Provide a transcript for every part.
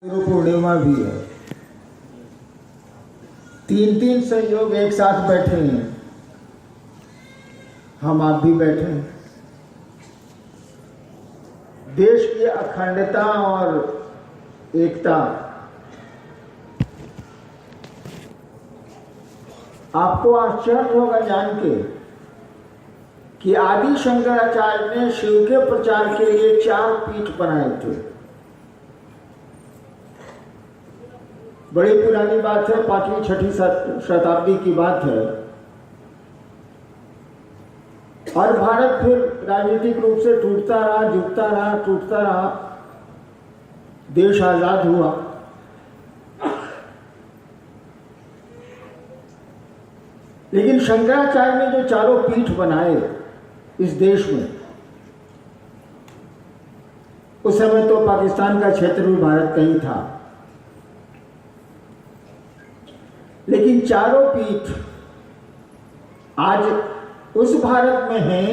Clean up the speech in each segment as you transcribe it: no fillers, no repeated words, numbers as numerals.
गुरु पूर्णिमा भी है। 3 संयोग एक साथ बैठे हैं। हम आप भी बैठे हैं। देश की अखंडता और एकता आपको आश्चर्य होगा जान के कि आदि शंकराचार्य ने शिव के प्रचार के लिए 4 पीठ बनाए थे। बड़ी पुरानी बात है, 5वीं-6वीं शताब्दी की बात है। और भारत फिर राजनीतिक रूप से टूटता रहा, झुकता रहा, टूटता रहा, देश आजाद हुआ। लेकिन शंकराचार्य ने जो 4 पीठ बनाए इस देश में, उस समय तो पाकिस्तान का क्षेत्र भी भारत का ही था, लेकिन 4 पीठ आज उस भारत में हैं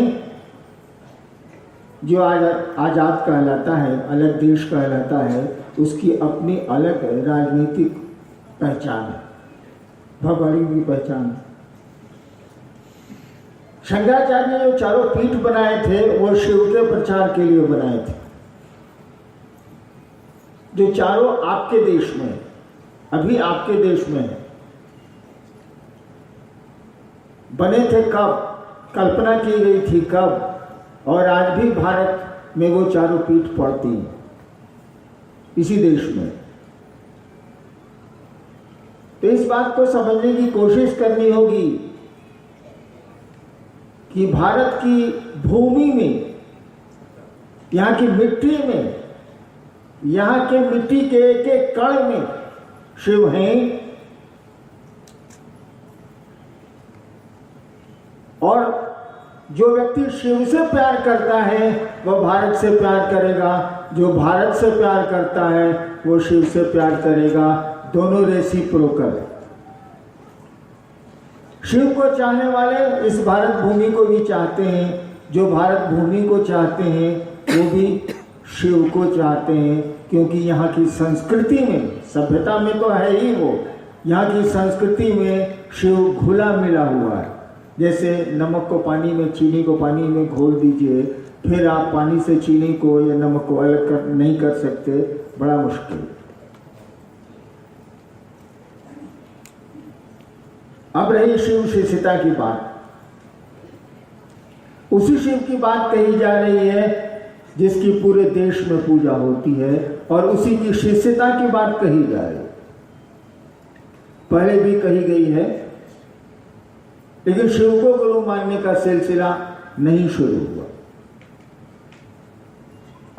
जो आज आजाद कहलाता है, अलग देश कहलाता है। उसकी अपनी अलग राजनीतिक पहचान है, भगवानी की पहचान है। शंकराचार्य ने जो 4 पीठ बनाए थे वो शिव के प्रचार के लिए बनाए थे, जो 4 आपके देश में, अभी आपके देश में है। बने थे कब, कल्पना की गई थी कब, और आज भी भारत में वो 4 पीठ पड़ती हैं इसी देश में। तो इस बात को समझने की कोशिश करनी होगी कि भारत की भूमि में, यहाँ की मिट्टी में, यहाँ के मिट्टी के एक कण में शिव हैं। और जो व्यक्ति शिव से प्यार करता है वह भारत से प्यार करेगा, जो भारत से प्यार करता है वो शिव से प्यार करेगा। दोनों रेसिप्रोकल है। शिव को चाहने वाले इस भारत भूमि को भी चाहते हैं, जो भारत भूमि को चाहते हैं वो भी शिव को चाहते हैं, क्योंकि यहाँ की संस्कृति में, सभ्यता में तो है ही वो, यहाँ की संस्कृति में शिव घुला मिला हुआ है। जैसे नमक को पानी में, चीनी को पानी में घोल दीजिए, फिर आप पानी से चीनी को या नमक को अलग नहीं कर सकते, बड़ा मुश्किल। अब रही शिव शिष्यता की बात। उसी शिव की बात कही जा रही है जिसकी पूरे देश में पूजा होती है, और उसी की शिष्यता की बात कही जा रही है। पहले भी कही गई है, लेकिन शिव को गुरु मानने का सिलसिला नहीं शुरू हुआ।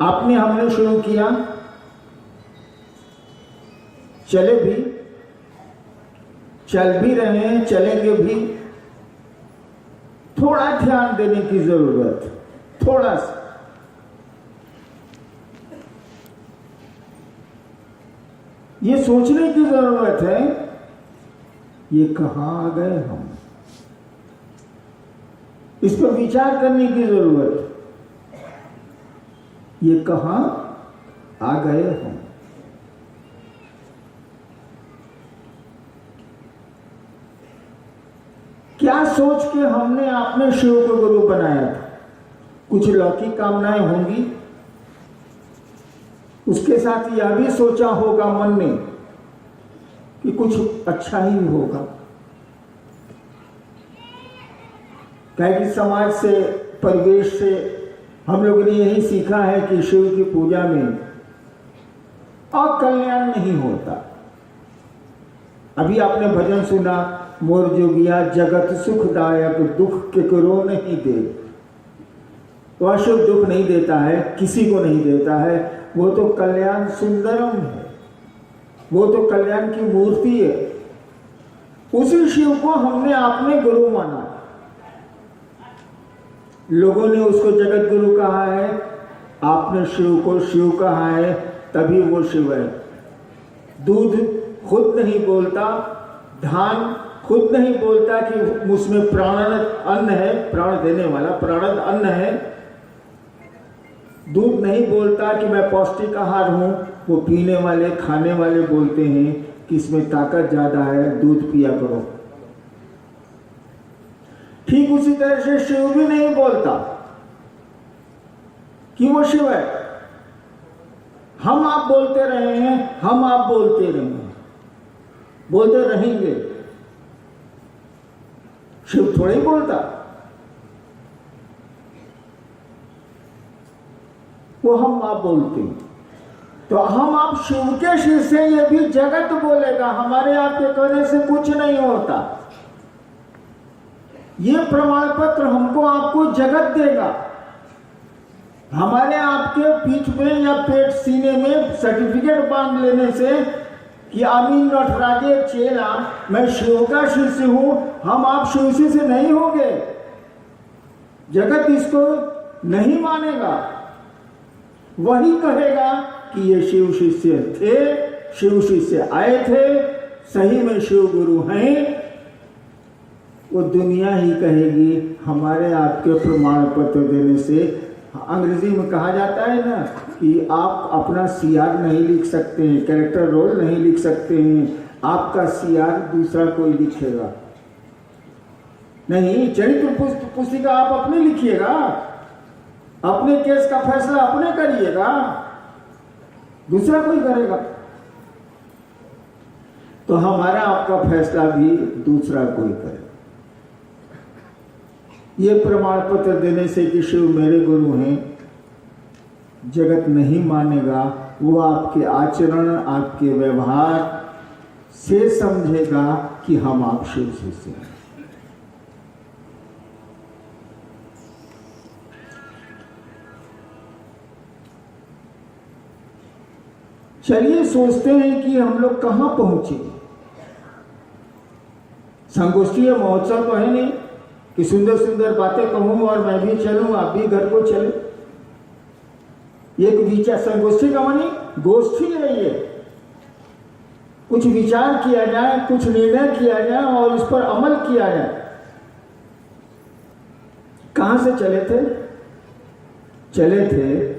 आपने, हमने शुरू किया, चले भी, चल भी रहे हैं, चलेंगे भी। थोड़ा ध्यान देने की जरूरत है, थोड़ा सा। ये सोचने की जरूरत है, ये कहां आ गए हम, इस पर विचार करने की जरूरत है। ये कहां आ गए हम। क्या सोच के हमने आपने शिव को गुरु बनाया था? कुछ लौकिक कामनाएं होंगी, उसके साथ यह भी सोचा होगा मन में कि कुछ अच्छा ही होगा। कि समाज से, परिवेश से हम लोगों ने यही सीखा है कि शिव की पूजा में अकल्याण नहीं होता। अभी आपने भजन सुना, मोर जोगिया जगत सुखदायक, दुख केकरो नहीं दे। वह शिव दुख नहीं देता है, किसी को नहीं देता है। वो तो कल्याण सुंदरम है, वो तो कल्याण की मूर्ति है। उसी शिव को हमने आपने गुरु माना। लोगों ने उसको जगत गुरु कहा है, आपने शिव को शिव कहा है, तभी वो शिव है। दूध खुद नहीं बोलता, धान खुद नहीं बोलता कि उसमें प्राण अन्न है, प्राण देने वाला प्राणद अन्न है। दूध नहीं बोलता कि मैं पौष्टिक आहार हूं, वो पीने वाले खाने वाले बोलते हैं कि इसमें ताकत ज्यादा है, दूध पिया करो। ठीक उसी तरह से शिव भी नहीं बोलता कि वो शिव है। हम आप बोलते रहे हैं, हम आप बोलते रहेंगे, बोलते रहेंगे। शिव थोड़ा ही बोलता, वो हम आप बोलते हैं। तो हम आप शिव के शिव से ये भी जगत बोलेगा, हमारे आपके कहने से कुछ नहीं होता। ये प्रमाण पत्र हमको आपको जगत देगा। हमारे आपके पीठ में या पेट सीने में सर्टिफिकेट बांध लेने से कि आमीन नटराजे चेला, मैं शिव का शिष्य हूं, हम आप शिव से नहीं होंगे। जगत इसको नहीं मानेगा, वही कहेगा कि ये शिव शिष्य थे, शिव शिष्य आए थे, सही में शिव गुरु हैं। वो दुनिया ही कहेगी हमारे आपके प्रमाण पत्र देने से। अंग्रेजी में कहा जाता है ना कि आप अपना सीआर नहीं लिख सकते हैं, कैरेक्टर रोल नहीं लिख सकते हैं, आपका सीआर दूसरा कोई लिखेगा। नहीं, चरित्र पुस्तिका आप अपनी लिखिएगा, अपने केस का फैसला अपने करिएगा, दूसरा कोई करेगा। तो हमारा आपका फैसला भी दूसरा कोई करेगा। ये प्रमाण पत्र देने से कि शिव मेरे गुरु हैं, जगत नहीं मानेगा। वो आपके आचरण, आपके व्यवहार से समझेगा कि हम आप शिव शिष्य हैं। चलिए सोचते हैं कि हम लोग कहां पहुंचे। संगोष्ठी महोत्सव तो है नहीं कि सुंदर सुंदर बातें कहूं और मैं भी चलूं, आप भी घर को चले। एक विचार संगोष्ठी का मानी गोष्ठी है, ये कुछ विचार किया जाए, कुछ निर्णय किया जाए और उस पर अमल किया जाए। कहां से चले थे? चले थे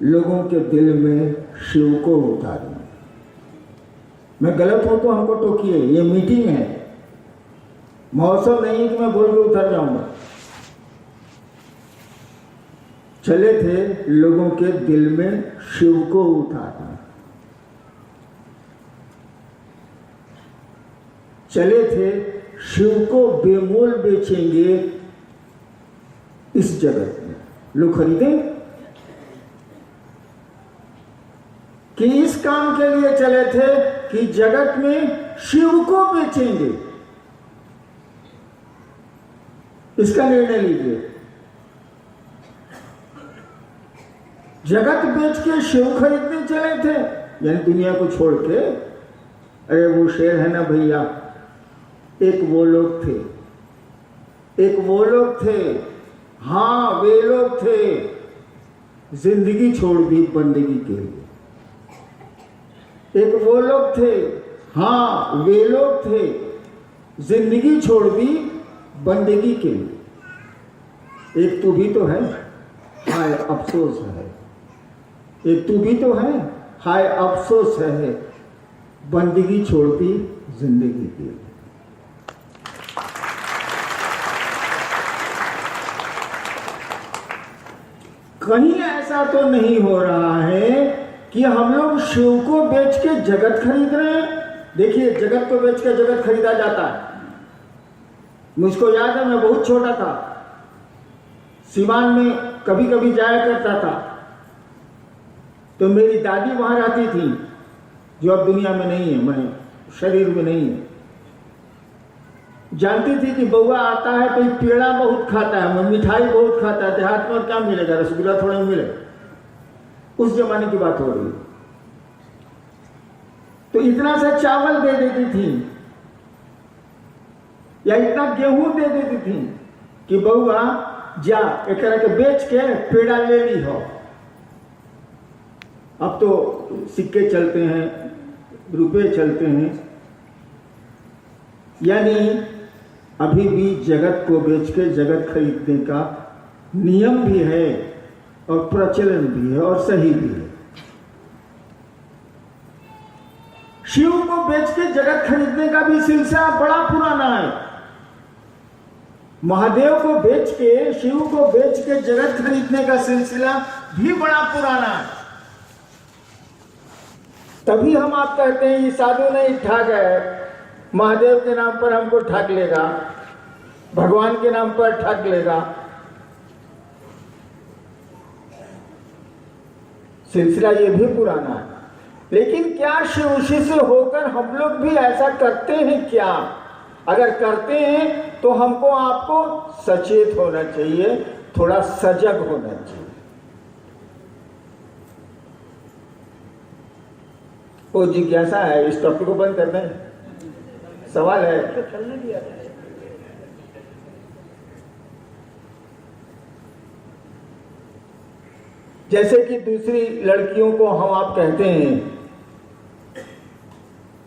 लोगों के दिल में शिव को उतारने। मैं गलत हूं तो हमको टोकिए, ये मीटिंग है, महोत्सव नहीं है कि मैं बोल के उतर जाऊंगा। चले थे लोगों के दिल में शिव को उतारना। चले थे शिव को बेमोल बेचेंगे इस जगत में। लोग खरीदें कि इस काम के लिए चले थे कि जगत में शिव को बेचेंगे। इसका निर्णय लीजिए। जगत बेच के शिव खरीदने चले थे, यानी दुनिया को छोड़ के। अरे वो शेर है ना भैया, एक वो लोग थे, एक वो लोग थे, हाँ वे लोग थे, जिंदगी छोड़ दी बंदगी के लिए। एक वो लोग थे, हाँ वे लोग थे, जिंदगी छोड़ दी बंदगी के लिए। एक तू भी तो है, हाय अफसोस है। एक तू भी तो है, हाय अफसोस है, बंदगी छोड़ दी जिंदगी के लिए। कहीं ऐसा तो नहीं हो रहा है कि हम लोग शिव को बेच के जगत खरीद रहे हैं। देखिए, जगत को बेच के जगत खरीदा जाता है। मुझको याद है, मैं बहुत छोटा था, सिवान में कभी कभी जाया करता था, तो मेरी दादी वहां रहती थी, जो अब दुनिया में नहीं है, मैं शरीर में नहीं है। जानती थी कि बउआ आता है तो पेड़ा बहुत खाता है, मिठाई बहुत खाता है। देहात में क्या मिलेगा, रसगुल्ला थोड़ा मिले। उस जमाने की बात हो रही है। तो इतना सा चावल दे देती थी या इतना गेहूं दे देती थी कि बउआ जा एक तरह के बेच के पेड़ा ले ली हो। अब तो सिक्के चलते हैं, रुपए चलते हैं, यानी अभी भी जगत को बेच के जगत खरीदने का नियम भी है और प्रचलन भी है और सही भी है। शिव को बेच के जगत खरीदने का भी सिलसिला बड़ा पुराना है। महादेव को बेच के, शिव को बेच के जगत खरीदने का सिलसिला भी बड़ा पुराना है। तभी हम आप कहते हैं ये साधु नहीं ठग है, महादेव के नाम पर हमको ठग लेगा, भगवान के नाम पर ठग लेगा। सिलसिला ये भी पुराना है। लेकिन क्या शिव शिष्य होकर हम लोग भी ऐसा करते हैं क्या? अगर करते हैं तो हमको आपको सचेत होना चाहिए, थोड़ा सजग होना चाहिए। वो जिज्ञासा है, इस टॉपिक को बंद करना है। सवाल है तो चलने दिया जाए। जैसे कि दूसरी लड़कियों को हम आप कहते हैं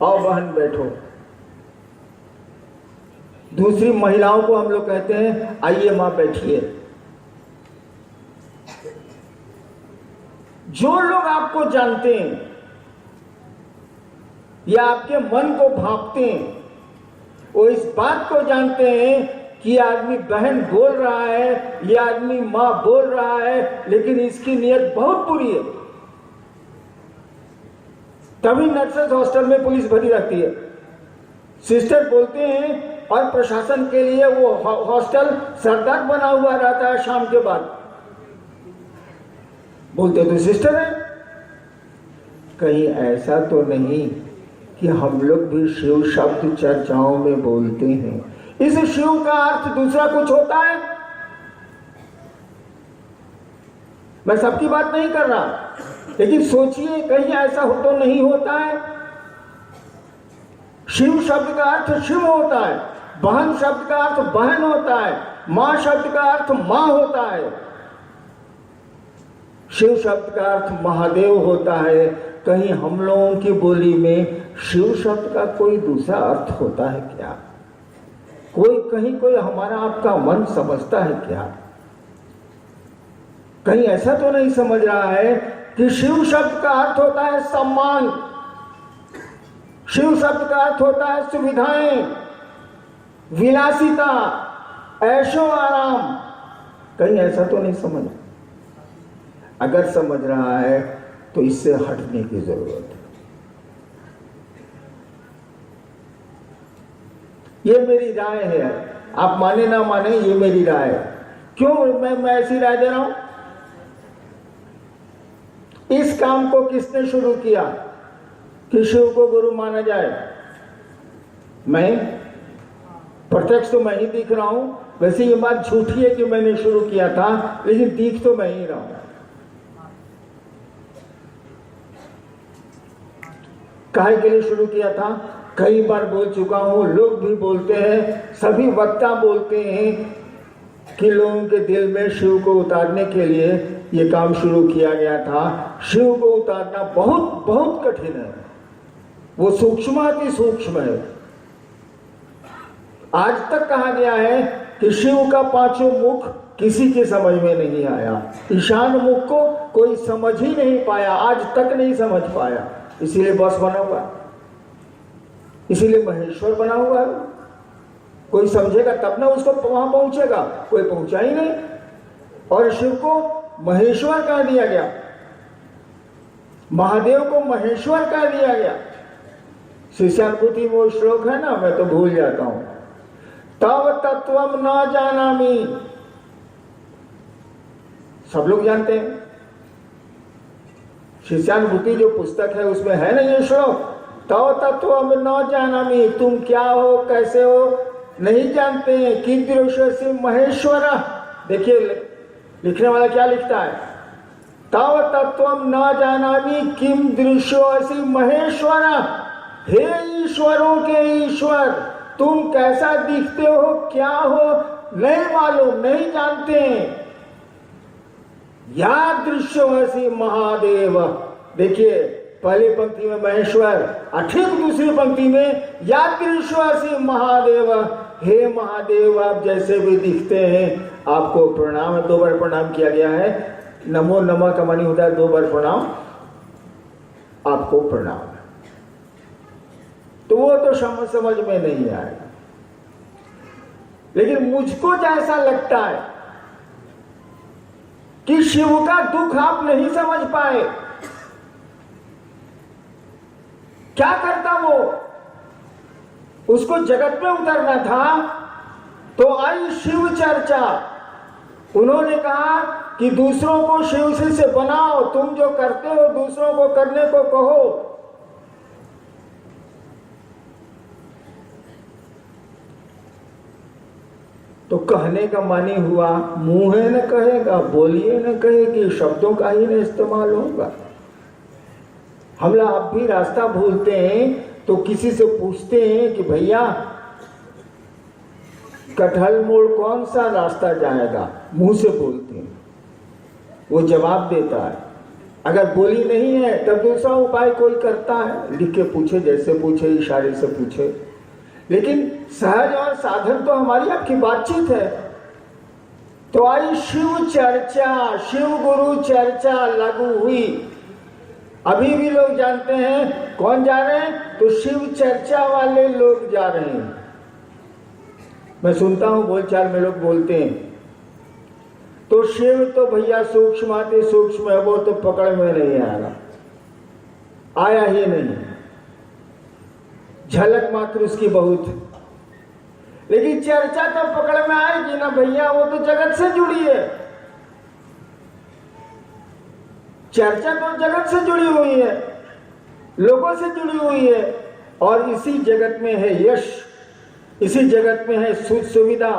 आओ बहन बैठो, दूसरी महिलाओं को हम लोग कहते हैं आइए मां बैठिए। जो लोग आपको जानते हैं या आपके मन को भांपते हैं, वो इस बात को जानते हैं कि आदमी बहन बोल रहा है, ये आदमी मां बोल रहा है, लेकिन इसकी नीयत बहुत बुरी है। तभी नर्सेस हॉस्टल में पुलिस भरी रहती है। सिस्टर बोलते हैं और प्रशासन के लिए वो हॉस्टल सरदर्द बना हुआ रहता है। शाम के बाद बोलते तो सिस्टर है। कहीं ऐसा तो नहीं कि हम लोग भी शिव शब्द चर्चाओं में बोलते हैं, इस शिव का अर्थ दूसरा कुछ होता है? मैं सबकी बात नहीं कर रहा, लेकिन सोचिए कहीं ऐसा हो तो नहीं होता है। शिव शब्द का अर्थ शिव होता है, बहन शब्द का अर्थ बहन होता है, मां शब्द का अर्थ मां होता है, शिव शब्द का अर्थ महादेव होता है। कहीं हम लोगों की बोली में शिव शब्द का कोई दूसरा अर्थ होता है क्या? कोई हमारा आपका मन समझता है क्या? कहीं ऐसा तो नहीं समझ रहा है कि शिव शब्द का अर्थ होता है सम्मान, शिव शब्द का अर्थ होता है सुविधाएं, विलासिता, ऐशो आराम। कहीं ऐसा तो नहीं समझ? अगर समझ रहा है तो इससे हटने की जरूरत है। ये मेरी राय है, आप माने ना माने, ये मेरी राय है। क्यों मैं ऐसी राय दे रहा हूं? इस काम को किसने शुरू किया कि शिव को गुरु माना जाए? मैं, प्रत्यक्ष तो मैं ही दिख रहा हूं। वैसे ये बात झूठी है कि मैंने शुरू किया था, लेकिन दिख तो मैं ही रहा हूं। काहे के लिए शुरू किया था? कई बार बोल चुका हूं, लोग भी बोलते हैं, सभी वक्ता बोलते हैं कि लोगों के दिल में शिव को उतारने के लिए ये काम शुरू किया गया था। शिव को उतारना बहुत बहुत कठिन है, वो सूक्ष्माति सूक्ष्म है। आज तक कहा गया है कि शिव का पांचों मुख किसी के समझ में नहीं आया, ईशान मुख को कोई समझ ही नहीं पाया, आज तक नहीं समझ पाया। इसीलिए बॉस बना हुआ, इसीलिए महेश्वर बना हुआ है। कोई समझेगा तब ना उसको वहां पहुंचेगा, कोई पहुंचा ही नहीं। और शिव को महेश्वर कह दिया गया, महादेव को महेश्वर कह दिया गया। शिष्यानुभूति में वो श्लोक है ना, मैं तो भूल जाता हूं, तव तत्वम न जानामि। सब लोग जानते हैं, शिष्यानुभूति जो पुस्तक है उसमें है ना ये श्लोक, तव तत्वम न जानामि, तुम क्या हो कैसे हो नहीं जानते हैं। कीदृशोऽसि महेश्वर, देखिए लिखने वाला क्या लिखता है, तव तत्वम न जानामि किम दृश्योऽसि महेश्वर। हे ईश्वरों के ईश्वर, तुम कैसा दिखते हो, क्या हो नहीं मालूम, नहीं जानते हैं। या दृश्योऽसि महादेव, देखिए पहली पंक्ति में महेश्वर, ठीक दूसरी पंक्ति में या दृश्योऽसि महादेव। हे महादेव, आप जैसे भी दिखते हैं आपको प्रणाम है। 2 बार प्रणाम किया गया है, नमो नमः का मानी होता है 2 बार प्रणाम, आपको प्रणाम है। तो वो तो समझ में नहीं आएगा। लेकिन मुझको जैसा लगता है कि शिव का दुख आप नहीं समझ पाए। क्या करता वो? उसको जगत में उतरना था, तो आई शिव चर्चा। उन्होंने कहा कि दूसरों को शिव से बनाओ, तुम जो करते हो दूसरों को करने को कहो। तो कहने का मानी हुआ, मुंह न कहेगा, बोलिए न कहेगी, शब्दों का ही न इस्तेमाल होगा। हम लोग अब भी रास्ता भूलते हैं तो किसी से पूछते हैं कि भैया कटहल मोड़ कौन सा रास्ता जाएगा, मुंह से बोलते हैं, वो जवाब देता है। अगर बोली नहीं है तब दूसरा उपाय कोई करता है, लिख के पूछे, जैसे पूछे, इशारे से पूछे। लेकिन सहज और साधन तो हमारी आपकी बातचीत है। तो आई शिव चर्चा, शिव गुरु चर्चा लागू हुई। अभी भी लोग जानते हैं कौन जा रहे हैं, तो शिव चर्चा वाले लोग जा रहे हैं। मैं सुनता हूं बोलचाल में लोग बोलते हैं, तो शिव तो भैया सूक्ष्माति सूक्ष्म है, वो तो पकड़ में नहीं आएगा, आया ही नहीं, झलक मात्र उसकी बहुत। लेकिन चर्चा तो पकड़ में आएगी ना भैया, वो तो जगत से जुड़ी है। चर्चा तो जगत से जुड़ी हुई है, लोगों से जुड़ी हुई है। और इसी जगत में है यश, इसी जगत में है सुख सुविधा,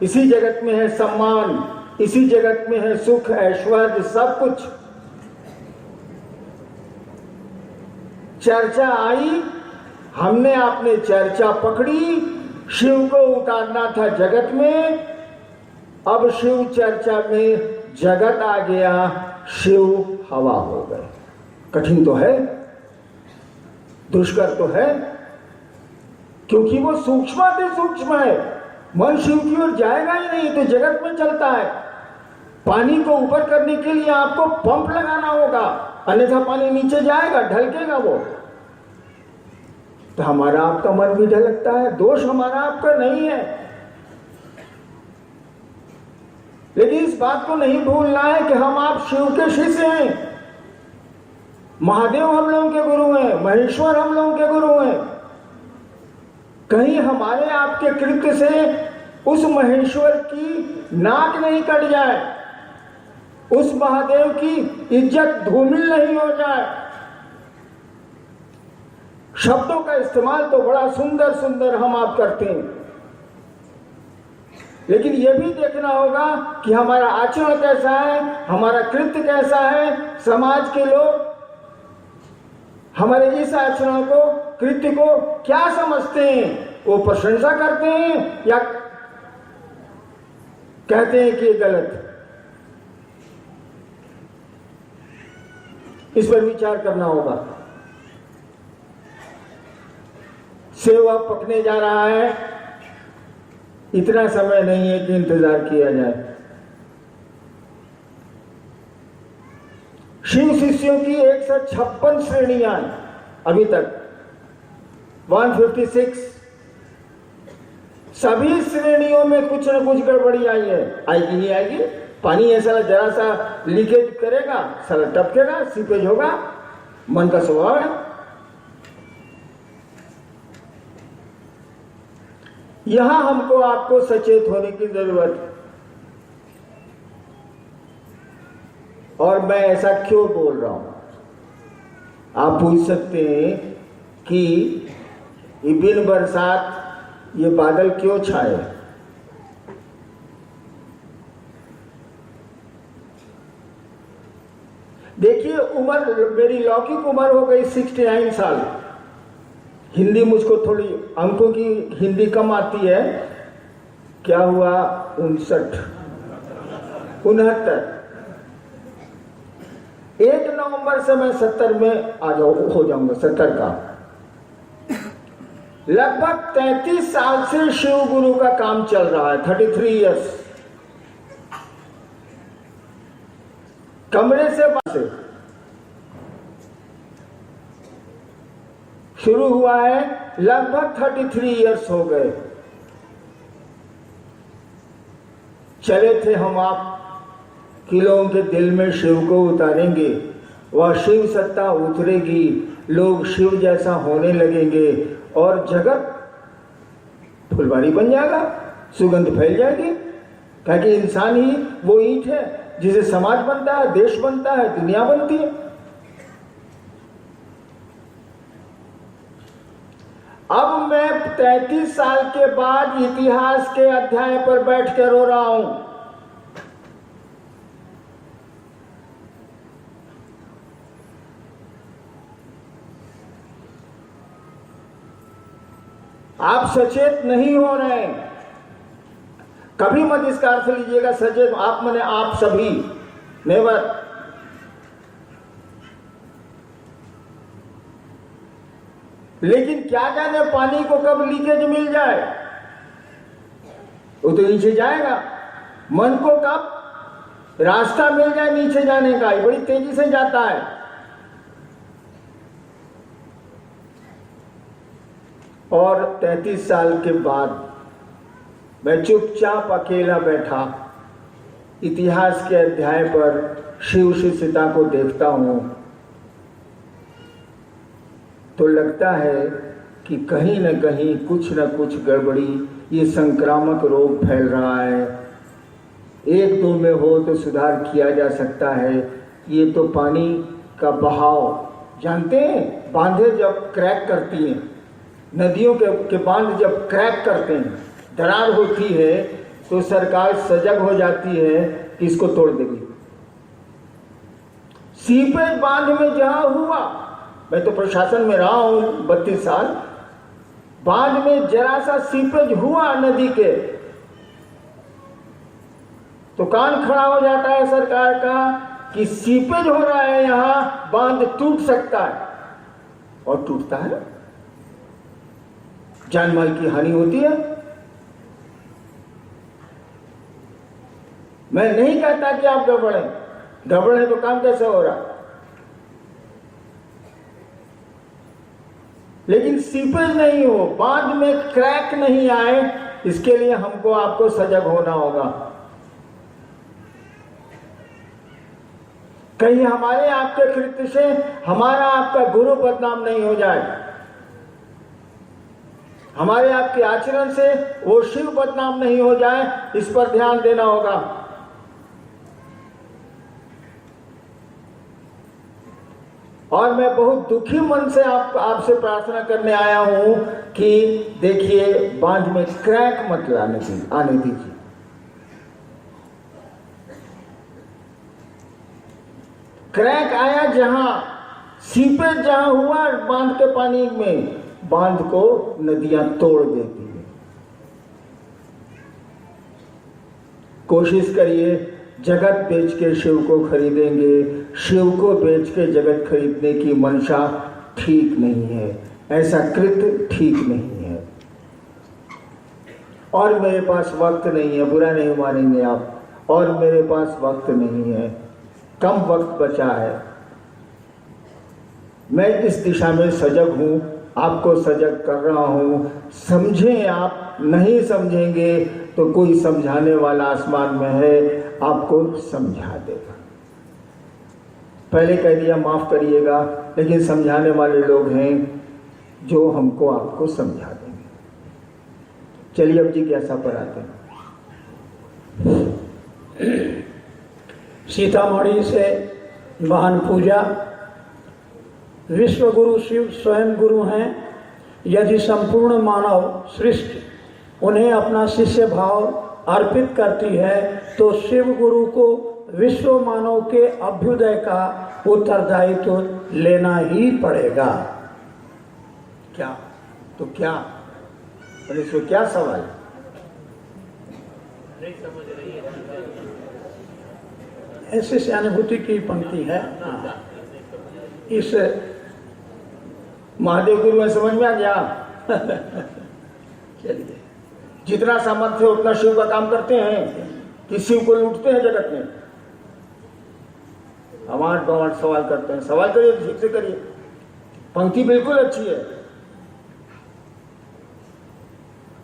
इसी जगत में है सम्मान, इसी जगत में है सुख ऐश्वर्य, सब कुछ। चर्चा आई, हमने आपने चर्चा पकड़ी, शिव को उतारना था जगत में। अब शिव चर्चा में जगत आ गया, शिव हवा हो गए। कठिन तो है, दुष्कर तो है, क्योंकि वो सूक्ष्म सूक्ष्म है। मन शिव की ओर जाएगा ही नहीं, तो जगत में चलता है। पानी को ऊपर करने के लिए आपको पंप लगाना होगा, अन्यथा पानी नीचे जाएगा, ढलकेगा वो। तो हमारा आपका मन भी ढलकता है, दोष हमारा आपका नहीं है। लेकिन इस बात को नहीं भूलना है कि हम आप शिव के शिष्य हैं। महादेव हम लोगों के गुरु हैं, महेश्वर हम लोगों के गुरु हैं। कहीं हमारे आपके कृत्य से उस महेश्वर की नाक नहीं कट जाए, उस महादेव की इज्जत धूमिल नहीं हो जाए। शब्दों का इस्तेमाल तो बड़ा सुंदर सुंदर हम आप करते हैं, लेकिन यह भी देखना होगा कि हमारा आचरण कैसा है, हमारा कृत्य कैसा है। समाज के लोग हमारे इस आचरण को, कृत्य को क्या समझते हैं? वो प्रशंसा करते हैं या कहते हैं कि ये गलत? इस पर विचार करना होगा। सेव अब पकने जा रहा है, इतना समय नहीं है कि इंतजार किया जाए। शिव शिष्यों की 156 श्रेणियां अभी तक, 156। सभी श्रेणियों में कुछ न कुछ गड़बड़ी आई है। आएगी नहीं आएगी? पानी ऐसा जरा सा लीकेज करेगा, सारा टपकेगा, सीपेज होगा, मन का स्वभाव है। यहां हमको आपको सचेत होने की जरूरत है। और मैं ऐसा क्यों बोल रहा हूं? आप पूछ सकते हैं कि ये बिन बरसात ये बादल क्यों छाए? देखिए, उम्र मेरी लौकिक उम्र हो गई 69 साल। हिंदी मुझको थोड़ी अंकों की हिंदी कम आती है। क्या हुआ? 69, 69। 1 नवंबर से मैं 70 में हो जाऊंगा, 70 का। लगभग 33 साल से शिव गुरु का काम चल रहा है, 33 इयर्स। कमरे से बाहर से शुरू हुआ है, लगभग 33 इयर्स हो गए। चले थे हम आप कि लोगों के दिल में शिव को उतारेंगे, वह शिव सत्ता उतरेगी, लोग शिव जैसा होने लगेंगे और जगत फुलवारी बन जाएगा, सुगंध फैल जाएगी। क्योंकि इंसान ही वो ईंट है जिसे समाज बनता है, देश बनता है, दुनिया बनती है। अब मैं 33 साल के बाद इतिहास के अध्याय पर बैठ कर रो रहा हूं। आप सचेत नहीं हो रहे हैं, कभी मत इसका अर्थ लीजिएगा सचेत आप माने आप सभी, नेवर। लेकिन क्या जाने पानी को कब लीकेज मिल जाए, वो तो नीचे जाएगा। मन को कब रास्ता मिल जाए नीचे जाने का, ये बड़ी तेजी से जाता है। और 33 साल के बाद मैं चुपचाप अकेला बैठा इतिहास के अध्याय पर शिव सीता को देखता हूं, तो लगता है कि कहीं न कहीं कुछ न कुछ गड़बड़ी, ये संक्रामक रोग फैल रहा है। एक दो में हो तो सुधार किया जा सकता है। ये तो पानी का बहाव, जानते हैं बांधे जब क्रैक करती हैं, नदियों के बांध जब क्रैक करते हैं, दरार होती है, तो सरकार सजग हो जाती है कि इसको तोड़ देगी। सीपेज बांध में जहां हुआ, मैं तो प्रशासन में रहा हूं 32 साल, बांध में जरा सा सीपेज हुआ नदी के तो कान खड़ा हो जाता है सरकार का कि सीपेज हो रहा है, यहां बांध टूट सकता है, और टूटता है, जान माल की हानि होती है। मैं नहीं कहता कि आप गड़बड़ है तो काम कैसे हो रहा, लेकिन सीपेज नहीं हो, बांध में क्रैक नहीं आए, इसके लिए हमको आपको सजग होना होगा। कहीं हमारे आपके कृत्य से हमारा आपका गुरु बदनाम नहीं हो जाए, हमारे आपके आचरण से वो शिव बदनाम नहीं हो जाए, इस पर ध्यान देना होगा। और मैं बहुत दुखी मन से आपसे प्रार्थना करने आया हूं कि देखिए बांध में क्रैक मत आने दीजिए। क्रैक आया जहां, सीपेज जहां हुआ बांध के पानी में, बांध को नदियां तोड़ देती है। कोशिश करिए, जगत बेच के शिव को खरीदेंगे, शिव को बेच के जगत खरीदने की मंशा ठीक नहीं है, ऐसा कृत्य ठीक नहीं है। और मेरे पास वक्त नहीं है, बुरा नहीं मानेंगे आप, और मेरे पास वक्त नहीं है, कम वक्त बचा है। मैं इस दिशा में सजग हूं, आपको सजग कर रहा हूं। समझें आप, नहीं समझेंगे तो कोई समझाने वाला आसमान में है, आपको समझा देगा। पहले कह दिया माफ करिएगा, लेकिन समझाने वाले लोग हैं जो हमको आपको समझा देंगे। चलिए अब जिज्ञासा पर आते हैं। सीतामढ़ी से महान पूजा, विश्व गुरु शिव स्वयं गुरु हैं। यदि संपूर्ण मानव सृष्टि उन्हें अपना शिष्य भाव अर्पित करती है तो शिव गुरु को विश्व मानव के अभ्युदय का उत्तरदायित्व तो लेना ही पड़ेगा। क्या तो क्या, और इसमें क्या सवाल? नहीं समझ रही है, ऐसे से अनुभूति की पंक्ति है। इस महादेव गुरु में समझ में आ गया। चलिए, जितना सामर्थ्य उतना शिव का काम करते हैं कि शिव को लूटते हैं जगत में। हमारे गवार सवाल करते हैं, सवाल करिए, ठीक से करिए। पंक्ति बिल्कुल अच्छी है,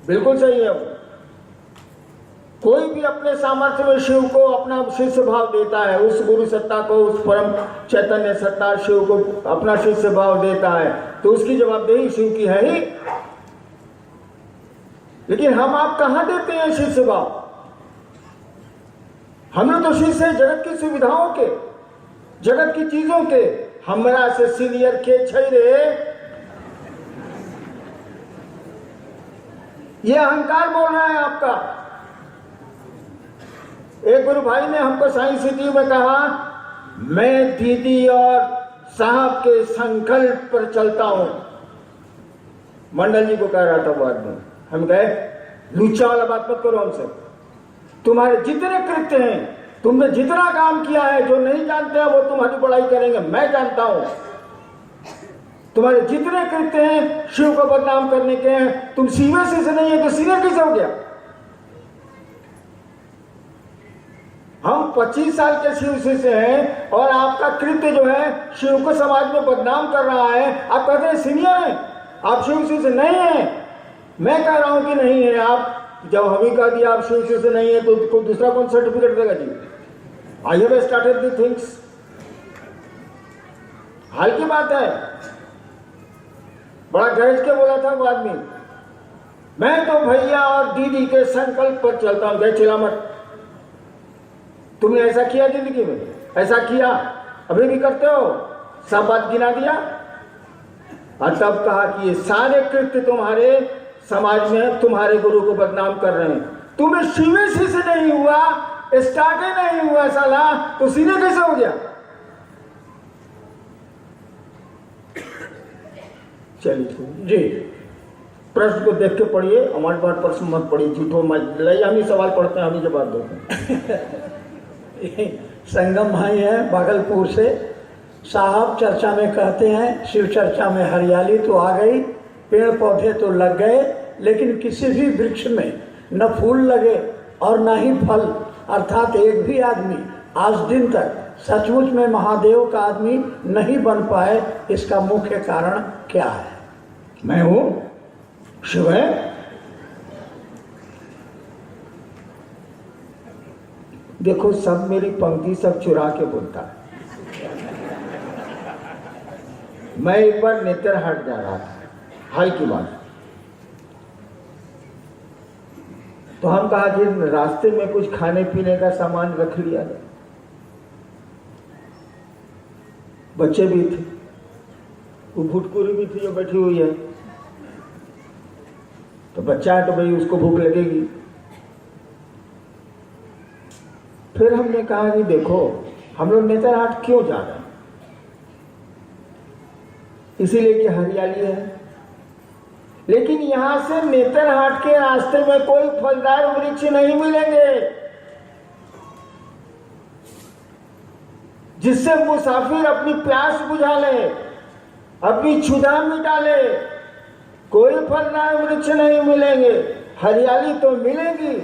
बिल्कुल सही है। कोई भी अपने सामर्थ्य में शिव को अपना शिष्य भाव देता है, उस गुरु सत्ता को, उस परम चैतन्य सत्ता शिव को अपना शिष्य भाव देता है, तो उसकी जवाबदेही शिव की है ही। लेकिन हम आप कहां देते हैं शिष्य भाव? हमें तो शिष्य जगत की सुविधाओं के, जगत की चीजों के, हमरा से सीनियर के छैरे, ये अहंकार बोल रहा है आपका। एक गुरु भाई ने हमको साइंस सिटी में कहा, मैं दीदी और साहब के संकल्प पर चलता हूं। मंडल जी को कह रहा था वो आदमी। हम कहे लूचा वाला बात मत करो हमसे। तुम्हारे जितने कृत्य हैं, तुमने जितना काम किया है, जो नहीं जानते हैं वो तुम्हारी बड़ाई करेंगे, मैं जानता हूं। तुम्हारे जितने कृत्य हैं शिव को बदनाम करने के हैं। तुम सीनियर से नहीं है तो सीनियर कैसे हो गया? हम 25 साल के शिव से हैं और आपका कृत्य जो है शिव को समाज में बदनाम कर रहा है। आप कहते हैं सीनियर हैं, आप शिव से नहीं है। मैं कह रहा हूं कि नहीं है आप। जब हमें कह दिया आप शिव से नहीं है तो कोई दूसरा कौन सर्टिफिकेट देगा जी? I have started the things. हाल की बात है, बड़ा गरज के बोला था वो आदमी, मैं तो भैया और दीदी के संकल्प पर चलता हूं। चिल्ला मत। तुमने ऐसा किया जिंदगी में? ऐसा किया, अभी भी करते हो? सब बात गिना दिया और तब कहा कि ये सारे कृत्य तुम्हारे समाज में तुम्हारे गुरु को बदनाम कर रहे हैं। तुम्हें शिव से नहीं हुआ, स्टार्टे नहीं हुआ साला, तो सीने कैसे हो गया? चलिए जी, प्रश्न को देख के पढ़िए, हमारी बात पर मत पढ़िए, झूठो मत लड़ाई। हम ही सवाल पढ़ते हैं, हम ही जवाब देते हैं। संगम भाई है भागलपुर से। साहब चर्चा में कहते हैं शिव चर्चा में हरियाली तो आ गई, पेड़ पौधे तो लग गए, लेकिन किसी भी वृक्ष में न फूल लगे और न ही फल, अर्थात एक भी आदमी आज दिन तक सचमुच में महादेव का आदमी नहीं बन पाए। इसका मुख्य कारण क्या है? मैं हूं, शिव है। देखो सब मेरी पंक्ति सब चुरा के बोलता है। मैं एक बार नेतरहाट जा रहा था, हाल की बात। तो हम कहा कि रास्ते में कुछ खाने पीने का सामान रख लिया जाए। बच्चे भी थे, वो भुटकुरी भी थी जो बैठी हुई है। तो बच्चा है तो भाई उसको भूख लगेगी। फिर हमने कहा कि देखो हम लोग नेतरहाट क्यों जा रहे हैं? इसीलिए कि हरियाली है। लेकिन यहां से नेतरहाट के रास्ते में कोई फलदार वृक्ष नहीं मिलेंगे जिससे मुसाफिर अपनी प्यास बुझा ले, अपनी क्षुधा मिटा ले। कोई फलदार वृक्ष नहीं मिलेंगे, हरियाली तो मिलेगी।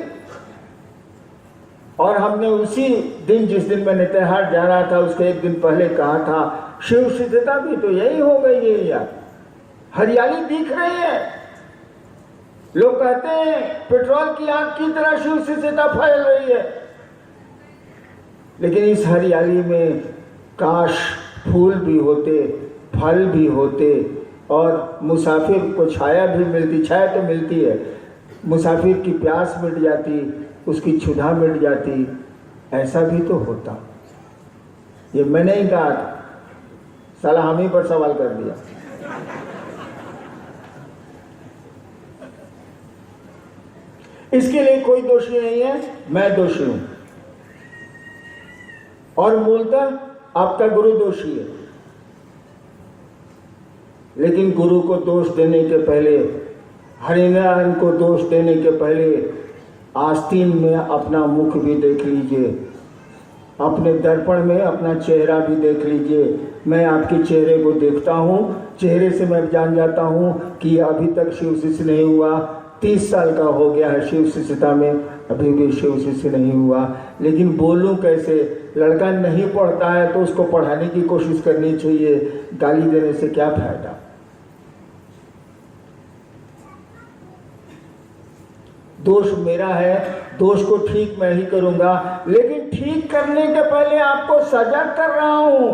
और हमने उसी दिन, जिस दिन मैं नेतरहाट जा रहा था, उसके एक दिन पहले कहा था शिव सिद्धता भी तो यही हो गई है यार। हरियाली दिख रही है। लोग कहते हैं पेट्रोल की आग की तरह शिव सिद्धता फैल रही है। लेकिन इस हरियाली में काश फूल भी होते, फल भी होते और मुसाफिर को छाया भी मिलती। छाया तो मिलती है, मुसाफिर की प्यास मिट जाती, उसकी क्षुधा मिट जाती। ऐसा भी तो होता। ये मैंने ही कहा था, साला हम ही पर सवाल कर दिया। इसके लिए कोई दोषी नहीं है, मैं दोषी हूं। और मूलतः आपका गुरु दोषी है। लेकिन गुरु को दोष देने के पहले, हरिनारायण को दोष देने के पहले आस्तीन में अपना मुख भी देख लीजिए, अपने दर्पण में अपना चेहरा भी देख लीजिए। मैं आपके चेहरे को देखता हूँ, चेहरे से मैं जान जाता हूँ कि अभी तक शिव शिष्य नहीं हुआ। 30 साल का हो गया है शिव शिष्यता में, अभी भी शिव शिष्य नहीं हुआ। लेकिन बोलूं कैसे? लड़का नहीं पढ़ता है तो उसको पढ़ाने की कोशिश करनी चाहिए, गाली देने से क्या फायदा। दोष मेरा है, दोष को ठीक मैं ही करूंगा, लेकिन ठीक करने के पहले आपको सजग कर रहा हूं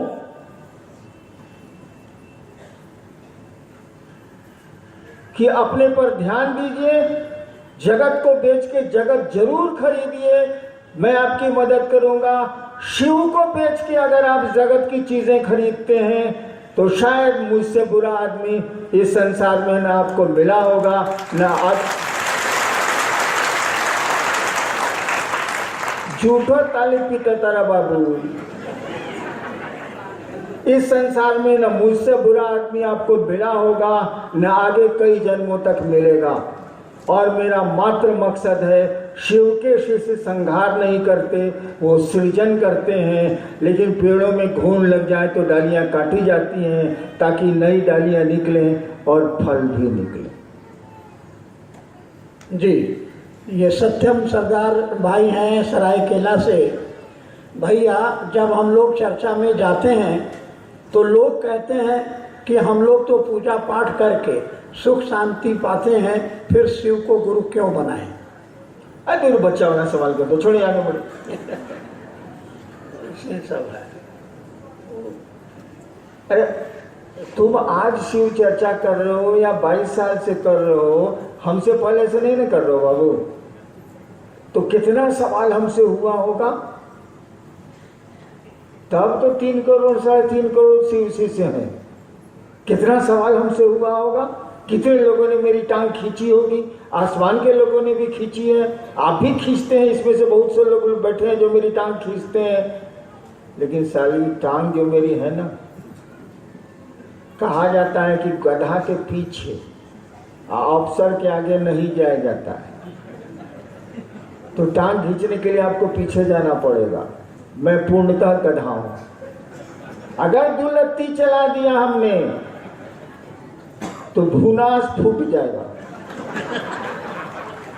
कि अपने पर ध्यान दीजिए, जगत को बेच के जगत जरूर खरीदिए, मैं आपकी मदद करूंगा। शिव को बेच के अगर आप जगत की चीजें खरीदते हैं तो शायद मुझसे बुरा आदमी इस संसार में ना आपको मिला होगा, ना आप झूठो ताली पीटे तारा बाबू। इस संसार में न मुझसे बुरा आदमी आपको मिला होगा, न आगे कई जन्मों तक मिलेगा। और मेरा मात्र मकसद है, शिव के शिष्य संहार नहीं करते, वो सृजन करते हैं। लेकिन पेड़ों में घून लग जाए तो डालियां काटी जाती हैं ताकि नई डालियां निकलें और फल भी निकलें। जी, ये सत्यम सरदार भाई हैं सरायकेला से। भैया, जब हम लोग चर्चा में जाते हैं तो लोग कहते हैं कि हम लोग तो पूजा पाठ करके सुख शांति पाते हैं, फिर शिव को गुरु क्यों बनाएं? अरे गुरु बच्चा वाला सवाल कर दो, छोड़िए आगे बढ़ो। सब है। अरे तुम आज शिव चर्चा कर रहे हो या 22 साल से कर रहे हो, हमसे पहले से नहीं ना कर रहे हो बाबू, तो कितना सवाल हमसे हुआ होगा। तब तो 3 करोड़ 3.5 करोड़ शिव शिष्य हैं। कितना सवाल हमसे हुआ होगा, कितने लोगों ने मेरी टांग खींची होगी, आसमान के लोगों ने भी खींची है, आप भी खींचते हैं, इसमें से बहुत से लोग बैठे हैं जो मेरी टांग खींचते हैं। लेकिन साली टांग जो मेरी है ना, कहा जाता है कि गधा के पीछे अफसर के आगे नहीं जाया जाता है, तो टांग खींचने के लिए आपको पीछे जाना पड़ेगा। मैं पूर्णतः गधा हूं। अगर दुलत्ती चला दिया हमने तो भूनास फूट जाएगा।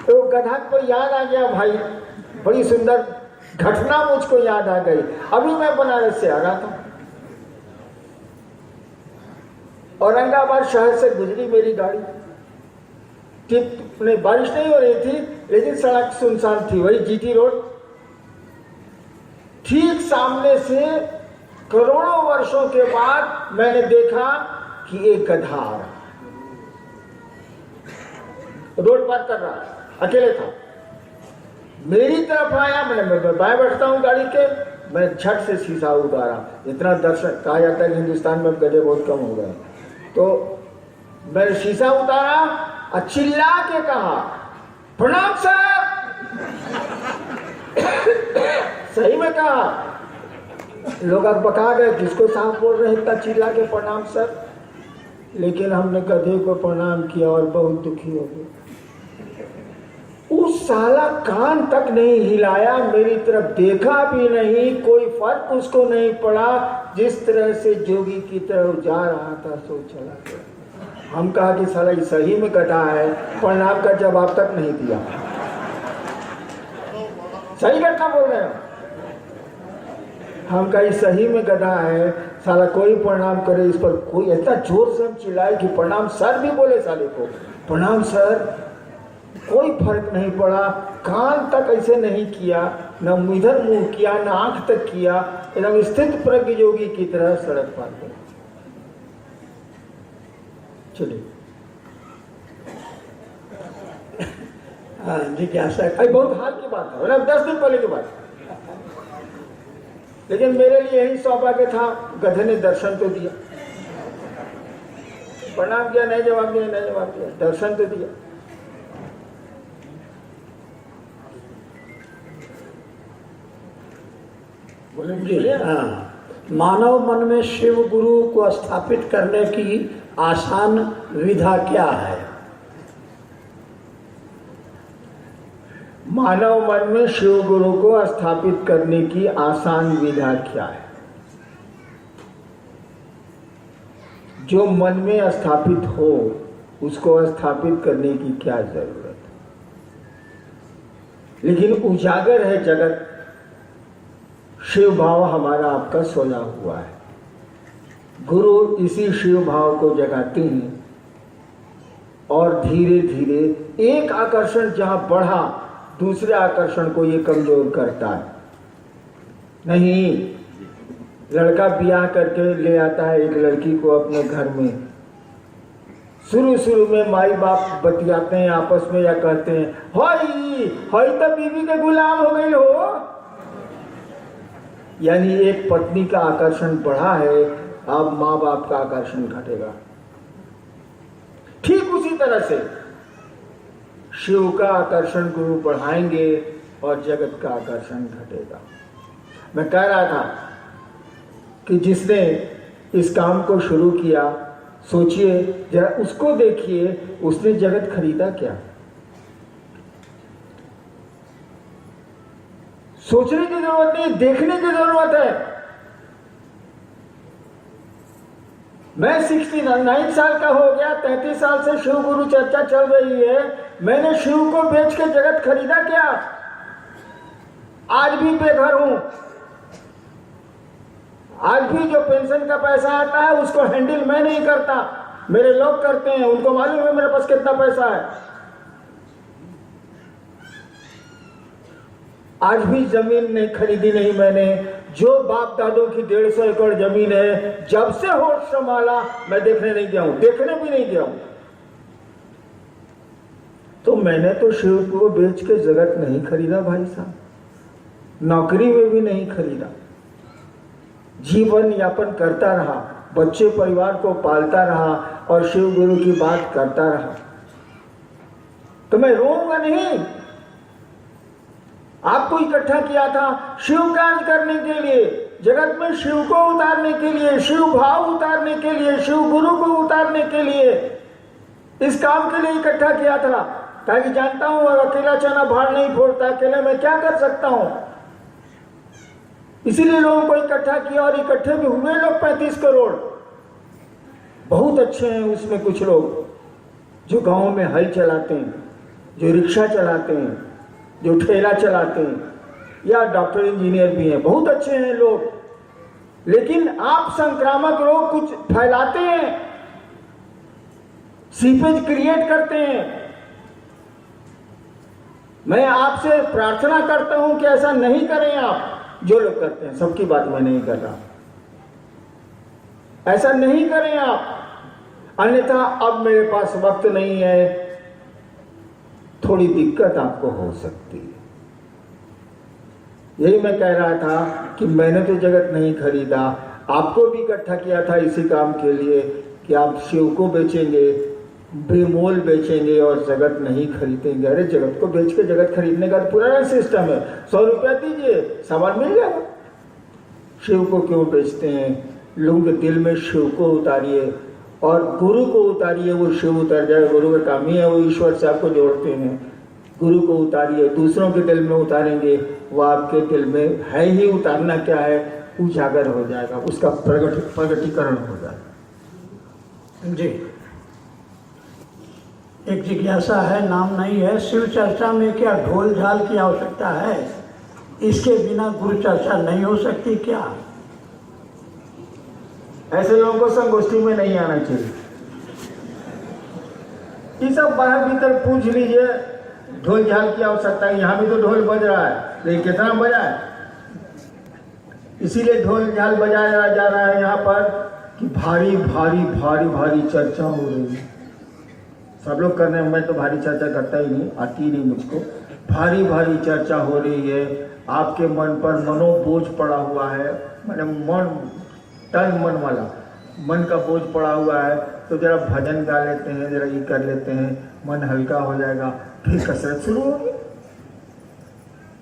तो गधा को याद आ गया भाई, बड़ी सुंदर घटना मुझको याद आ गई। अभी मैं बनारस से आ रहा था, औरंगाबाद शहर से गुजरी मेरी गाड़ी। टिप नहीं, बारिश नहीं हो रही थी, लेकिन सड़क सुनसान थी, वही जीटी रोड। ठीक सामने से करोड़ों वर्षों के बाद मैंने देखा कि एक गधा आ रहा, रोड पार कर रहा, अकेले था, मेरी तरफ आया। मैं बाएं बैठता हूं गाड़ी के, मैंने झट से शीशा उतारा। इतना दर्शक, कहा जाता है हिंदुस्तान में गधे बहुत कम हो गए, तो मैंने शीशा उतारा और चिल्ला के कहा, प्रणाम सर। सही में कहा। लोग अब बका गए, किसको साहब बोल रहे इतना चिल्ला के प्रणाम सर। लेकिन हमने गधे को प्रणाम किया और बहुत दुखी हो गए। उस साला कान तक नहीं हिलाया, मेरी तरफ देखा भी नहीं, कोई फर्क उसको नहीं पड़ा। जिस तरह से जोगी की तरफ जा रहा था सो चला गया। हम कहा कि साला सही में गधा है, प्रणाम का जवाब तक नहीं दिया। सही घटना बोल रहे हो। हम कहीं सही में गधा है, साला कोई प्रणाम करे इस पर, कोई इतना जोर से हम चिल्लाए कि प्रणाम सर भी बोले साले को, प्रणाम सर। कोई फर्क नहीं पड़ा, कान तक ऐसे नहीं किया, न इधर मुंह किया, न आंख तक किया, एकदम स्थित प्रज्ञ योगी की तरह सड़क पार कर। चलिए जिज्ञासा बहुत हाल की बात है, 10 दिन पहले की बात। लेकिन मेरे लिए यही सौभाग्य था, गधे ने दर्शन तो दिया। प्रणाम किया, नहीं जवाब दिया, नहीं जवाब दिया, दर्शन तो दिया। बोले हाँ, मानव मन में शिव गुरु को स्थापित करने की आसान विधा क्या है? मानव मन में शिव गुरु को स्थापित करने की आसान विधा क्या है? जो मन में स्थापित हो उसको स्थापित करने की क्या जरूरत है? लेकिन उजागर है जगत, शिव भाव हमारा आपका सोया हुआ है। गुरु इसी शिव भाव को जगाते हैं। और धीरे धीरे एक आकर्षण जहां बढ़ा दूसरे आकर्षण को ये कमजोर करता है। नहीं, लड़का ब्याह करके ले आता है एक लड़की को अपने घर में। शुरू में माई बाप बतियाते हैं आपस में या कहते हैं हई तो बीवी के गुलाम हो गई हो। यानी एक पत्नी का आकर्षण बढ़ा है, अब माँ बाप का आकर्षण घटेगा। ठीक उसी तरह से शिव का आकर्षण गुरु बढ़ाएंगे और जगत का आकर्षण घटेगा। मैं कह रहा था कि जिसने इस काम को शुरू किया, सोचिए जरा, उसको देखिए, उसने जगत खरीदा क्या? सोचने की जरूरत नहीं, देखने की जरूरत है। मैं 69 साल का हो गया, 33 साल से शिव गुरु चर्चा चल रही है। मैंने शिव को बेच के जगत खरीदा क्या? आज भी बेघर हूं। आज भी जो पेंशन का पैसा आता है उसको हैंडल मैं नहीं करता, मेरे लोग करते हैं। उनको मालूम है मेरे पास कितना पैसा है। आज भी जमीन नहीं खरीदी नहीं मैंने। जो बाप दादों की 150 एकड़ जमीन है, जब से होश संभाला मैं देखने नहीं गया हूं, देखने भी नहीं गया हूं। तो मैंने तो शिव को बेच के जगत नहीं खरीदा भाई साहब, नौकरी में भी नहीं खरीदा। जीवन यापन करता रहा, बच्चे परिवार को पालता रहा और शिव गुरु की बात करता रहा। तो मैं रोऊंगा नहीं। आपको इकट्ठा किया था शिव कार्य करने के लिए, जगत में शिव को उतारने के लिए, शिव भाव उतारने के लिए, शिव गुरु को उतारने के लिए, इस काम के लिए इकट्ठा किया था। ताकि जानता हूं और अकेला चना भाड़ नहीं फोड़ता, अकेले मैं क्या कर सकता हूं। इसीलिए लोगों को इकट्ठा किया और इकट्ठे भी हुए लोग 35 करोड़। बहुत अच्छे हैं उसमें कुछ लोग जो गांव में हल चलाते हैं, जो रिक्शा चलाते हैं, जो ठेला चलाते हैं, या डॉक्टर इंजीनियर भी हैं, बहुत अच्छे हैं लोग। लेकिन आप संक्रामक रोग कुछ फैलाते हैं, सीपेज क्रिएट करते हैं। मैं आपसे प्रार्थना करता हूं कि ऐसा नहीं करें आप। जो लोग करते हैं, सबकी बात मैं नहीं कर रहा, ऐसा नहीं करें आप। अन्यथा अब मेरे पास वक्त नहीं है, थोड़ी दिक्कत आपको हो सकती है। यही मैं कह रहा था कि मैंने तो जगत नहीं खरीदा, आपको भी इकट्ठा किया था इसी काम के लिए कि आप शिव को बेचेंगे, बेमोल बेचेंगे और जगत नहीं खरीदेंगे। अरे जगत को बेच के जगत खरीदने का तो पुराना सिस्टम है। 100 रुपया दीजिए, सामान मिल जाएगा। शिव को क्यों बेचते हैं? लोगों के दिल में शिव को उतारिए और गुरु को उतारिए, वो शिव उतर जाए। गुरु का काम ही है, वो ईश्वर से आपको जोड़ते हैं। गुरु को उतारिए, दूसरों के दिल में उतारेंगे, वो आपके दिल में है ही। उतारना क्या है, उजागर हो जाएगा, उसका प्रगटीकरण हो जाएगा। जी, एक जिज्ञासा है, नाम नहीं है। शिव चर्चा में क्या ढोल झाल की आवश्यकता है? इसके बिना गुरु चर्चा नहीं हो सकती क्या? ऐसे लोगों को संगोष्ठी में नहीं आना चाहिए। ये सब बाहर भीतर पूछ लीजिए, ढोल झाल की आवश्यकता है। यहाँ भी तो ढोल बज रहा है, लेकिन कितना बजा है? इसीलिए ढोल झाल बजाया जा रहा है यहाँ पर कि भारी भारी भारी भारी चर्चा हो रही है। सब लोग कर रहे हैं, मैं तो भारी चर्चा करता ही नहीं, आती ही नहीं मुझको। भारी भारी चर्चा हो रही है, आपके मन पर मनोबोझ पड़ा हुआ है, मैंने मन तन मन वाला मन का बोझ पड़ा हुआ है। तो जरा भजन गा लेते हैं, जरा ये कर लेते हैं, मन हल्का हो जाएगा, फिर कसरत शुरू होगी।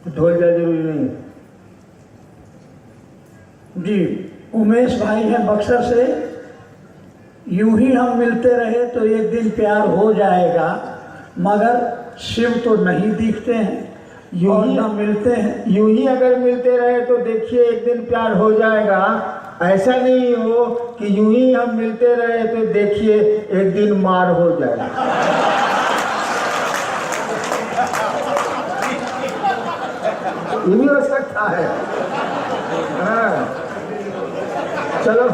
तो ढोल जाए जरूरी नहीं है। जी, उमेश भाई हैं बक्सर से। यूं ही हम मिलते रहे तो एक दिन प्यार हो जाएगा, मगर शिव तो नहीं दिखते हैं, यूं ही हम मिलते हैं। यूं ही अगर मिलते रहे तो देखिए एक दिन प्यार हो जाएगा। ऐसा नहीं हो कि यूं ही हम मिलते रहे तो देखिए एक दिन मार हो जाएगा। ये भी हो सकता है। हाँ, चलो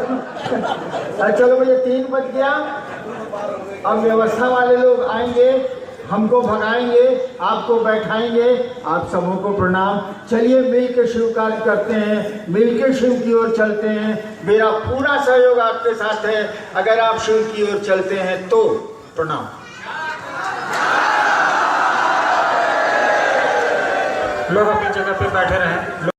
चलो भैया, 3 बज गया। अब व्यवस्था वाले लोग आएंगे, हमको भगाएंगे, आपको बैठाएंगे। आप सबों को प्रणाम। चलिए मिल के शिव कार्य करते हैं, मिल के शिव की ओर चलते हैं। मेरा पूरा सहयोग आपके साथ है। अगर आप शिव की ओर चलते हैं तो प्रणाम। लोग अपनी जगह पे बैठे रहें।